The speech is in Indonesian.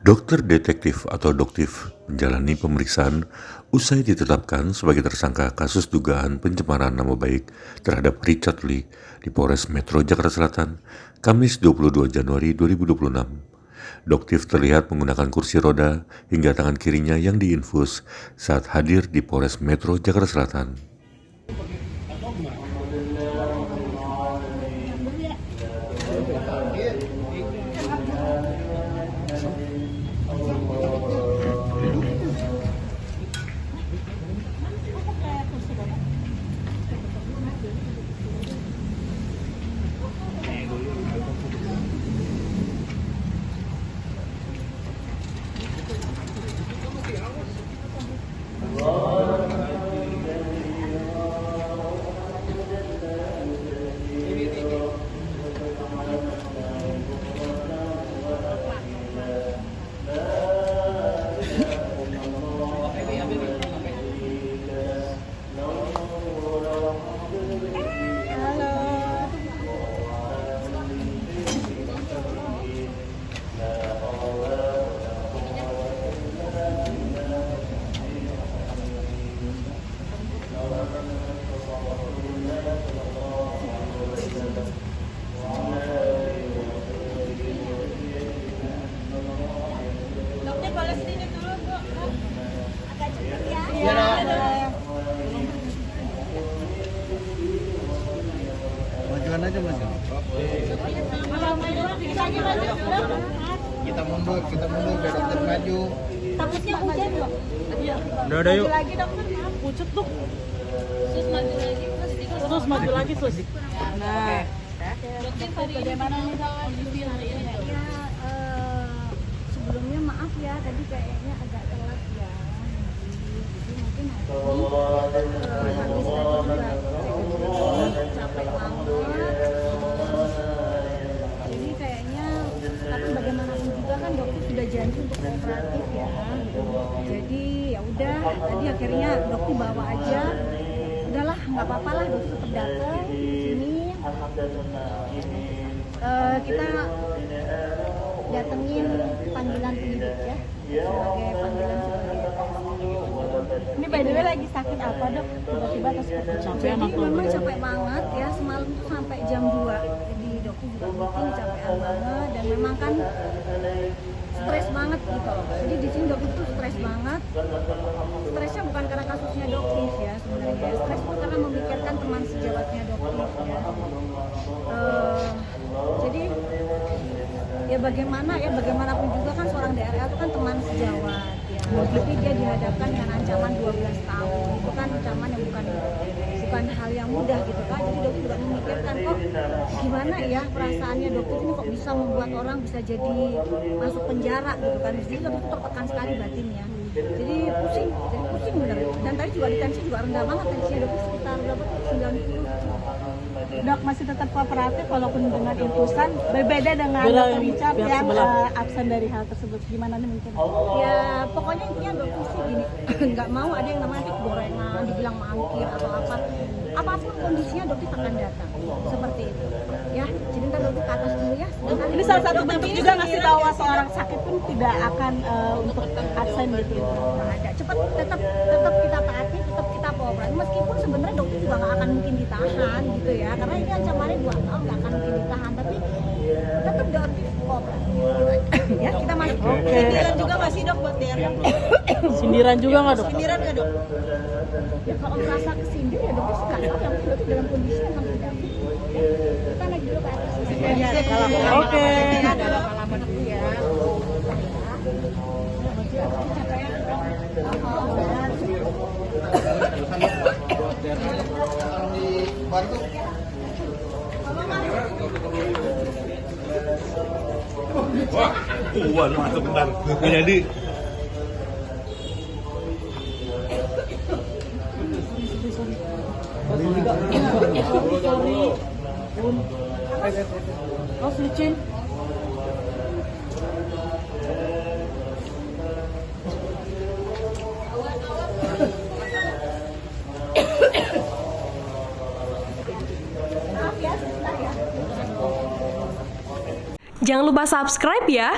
Dokter detektif atau doktif menjalani pemeriksaan usai ditetapkan sebagai tersangka kasus dugaan pencemaran nama baik terhadap Richard Lee di Polres Metro Jakarta Selatan, Kamis 22 Januari 2026. Doktif terlihat menggunakan kursi roda hingga tangan kirinya yang diinfus saat hadir di Polres Metro Jakarta Selatan. Majuan aja mas. Kita mundur biar dokter maju. Takutnya hujan loh. Udah yuk. Maju lagi dokter, pucuk tuh. Terus maju lagi, terus maju lagi terus. Nah, dokter bagaimana nih kondisi hari ini? Ya, sebelumnya maaf ya, tadi kayaknya agak telat ya. Jadi mungkin hari ini habis tadi juga capek banget. Jadi kayaknya, tapi bagaimanapun juga kan dokter sudah janji untuk kooperatif ya. Jadi ya udah, tadi akhirnya dokter bawa aja. Udahlah, nggak apa-apa lah, dokter tetap datang sini. Kita datengin panggilan penyidik ya, sebagai panggilan Ini by the way lagi sakit apa dok? Tiba-tiba atau seperti capek jadi atau memang capek banget ya, semalam tuh sampai jam 2. Jadi dokter juga meeting, capean banget dan memang kan stres banget gitu. Jadi di sini dokter tuh stres banget. Stresnya bukan karena kasusnya dokter ya sebenarnya. Stres itu karena memikirkan teman sejawatnya dokter ya. Jadi ya bagaimanapun juga kan seorang DRL itu kan teman sejawat ya. Tapi dia dihadapkan dengan ancaman 12 tahun. Itu kan ancaman yang bukan hal yang mudah gitu kan. Jadi dokter juga memikirkan kok gimana ya perasaannya dokter ini kok bisa membuat orang bisa jadi masuk penjara gitu kan. Jadi dokter tertekan sekali batinnya. Jadi pusing bener. Dan tadi juga di tensi juga rendah banget, tensinya dokter sekitar berapa tuh 90. Dok masih tetap kooperatif walaupun dengan infusan berbeda dengan dokter Richard yang absen dari hal tersebut. Gimana nih mungkin? Ya pokoknya intinya dokter sih gini, nggak mau ada yang namanya gorengan, dibilang mangkir atau apa. Apapun kondisinya dokter akan datang seperti itu. Ya, jadi ntar dokter ke atas dulu ya. Ini salah satu bentuk juga ngasih tahu seorang sakit pun tidak akan untuk absen gitu. Nggak ada. Tetap kita taati, tetap kita kooperatif. Meskipun sebenarnya dokter juga nggak akan mungkin ditahan gitu ya, karena ini ancamannya 2 tahun nggak akan mungkin ditahan. Tapi tetap dokter kooperatif. Ya kita masih. Sindiran juga masih dok buat DRL. Sindiran juga nggak dok? Sindiran nggak dok? Ya kalau merasa kesindir ya dokter suka. Yang penting dokter dalam kondisi yang tidak. Kita naik dulu ke atas. Oke. Ada lama-lama dulu ya. Dibantu. Wah, masuk bentar. Nggak jadi. Oh, switching. Jangan lupa subscribe ya.